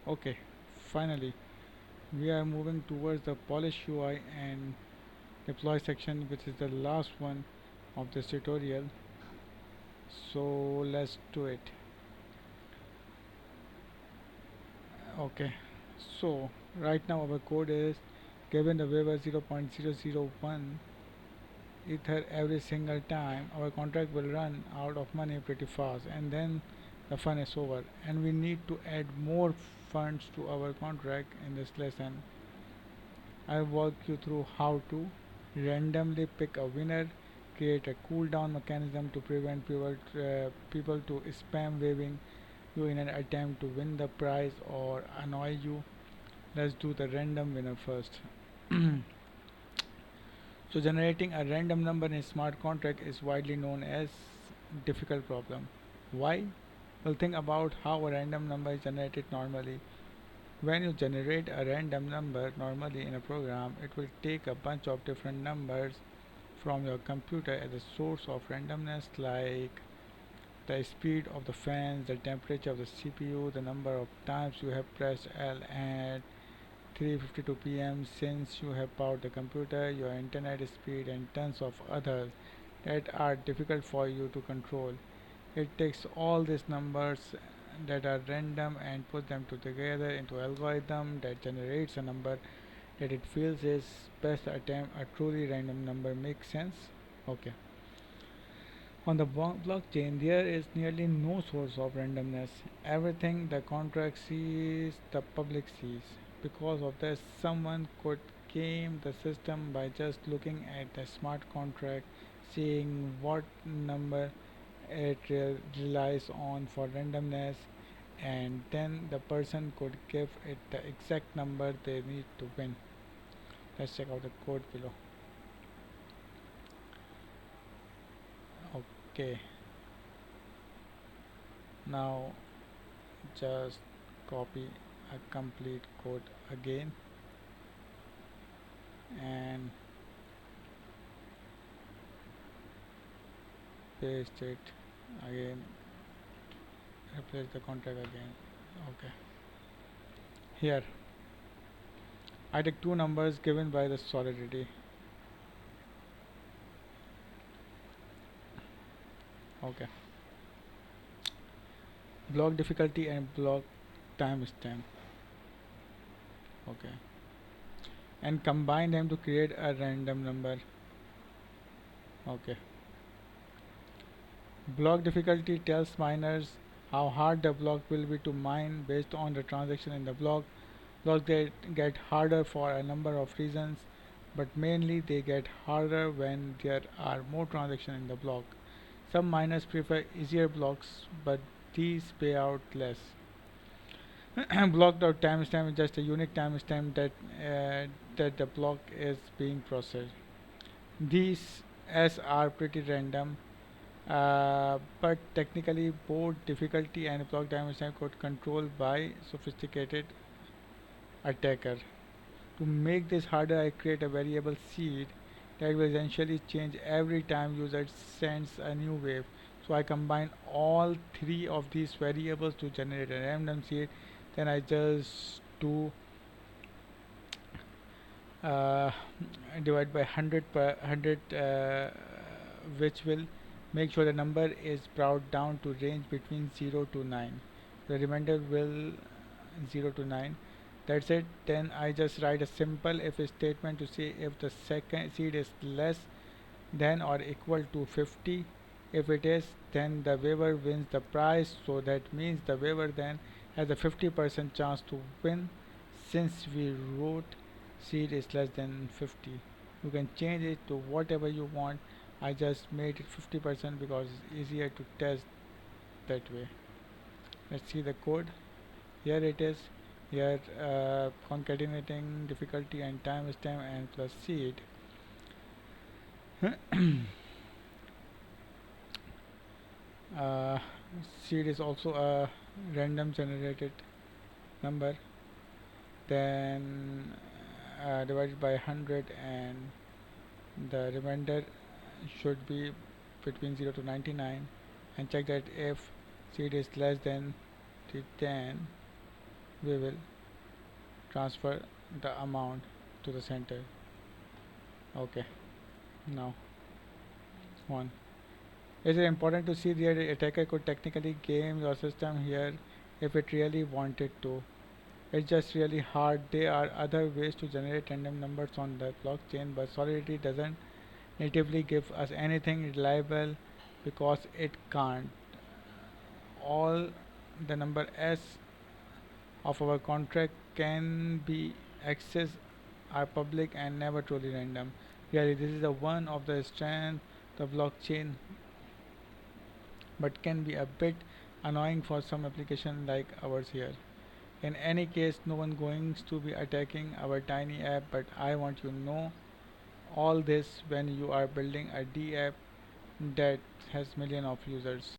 Okay, finally we are moving towards the polish UI and deploy section, which is the last one of this tutorial. So let's do it. Okay, so right now our code is given the waiver 0.001 ether every single time. Our contract will run out of money pretty fast, and then the fun is over, and we need to add more funds to our contract. In this lesson I'll walk you through how to randomly pick a winner, create a cooldown mechanism to prevent people to spam waving you in an attempt to win the prize or annoy you. Let's do the random winner first. So generating a random number in a smart contract is widely known as difficult problem. Why? Well, think about how a random number is generated normally. When you generate a random number normally in a program, it will take a bunch of different numbers from your computer as a source of randomness, like the speed of the fans, the temperature of the CPU, the number of times you have pressed L at 3:52 p.m. since you have powered the computer, your internet speed, and tons of others that are difficult for you to control. It takes all these numbers that are random and put them together into algorithm that generates a number that it feels is best attempt a truly random number. Makes sense? Okay. On the blockchain, there is nearly no source of randomness. Everything the contract sees, the public sees. Because of this, someone could game the system by just looking at the smart contract, seeing what number it relies on for randomness, and then the person could give it the exact number they need to win. Let's check out the code below. Okay, now just copy a complete code again and paste it again, replace the contract again. Okay, here I take two numbers given by the Solidity. Okay, block difficulty and block timestamp. Okay, and combine them to create a random number. Okay, block difficulty tells miners how hard the block will be to mine based on the transaction in the block. Blocks get harder for a number of reasons, but mainly they get harder when there are more transactions in the block. Some miners prefer easier blocks, but these pay out less. Blocked out timestamp is just a unique timestamp that the block is being processed. These S are pretty random, but technically both difficulty and block timestamp could controlled by sophisticated attacker. To make this harder, I create a variable seed that will essentially change every time user sends a new wave. So I combine all three of these variables to generate a random seed. Then I just do uh, divide by 100 per 100, which will make sure the number is brought down to range between 0 to 9. The remainder will 0 to 9. That's it. Then I just write a simple if statement to see if the second seed is less than or equal to 50. If it is, then the waiver wins the prize, so that means the waiver then has a 50% chance to win. Since we wrote seed is less than 50, you can change it to whatever you want. I just made it 50% because it's easier to test that way. Let's see the code. Here it is. Here concatenating difficulty and timestamp and plus seed. uh, Seed is also a random generated number, then divided by 100, and the remainder should be between 0 to 99, and check that if seed is less than 10, we will transfer the amount to the center. Okay, now one. It is important to see that the attacker could technically game your system here if it really wanted to. It's just really hard. There are other ways to generate random numbers on the blockchain, but Solidity doesn't natively give us anything reliable because it can't. All the number s of our contract can be accessed are public and never truly random. Really, this is the one of the strength the blockchain, but can be a bit annoying for some application like ours here. In any case, no one going to be attacking our tiny app, but I want you to know all this when you are building a D app that has millions of users.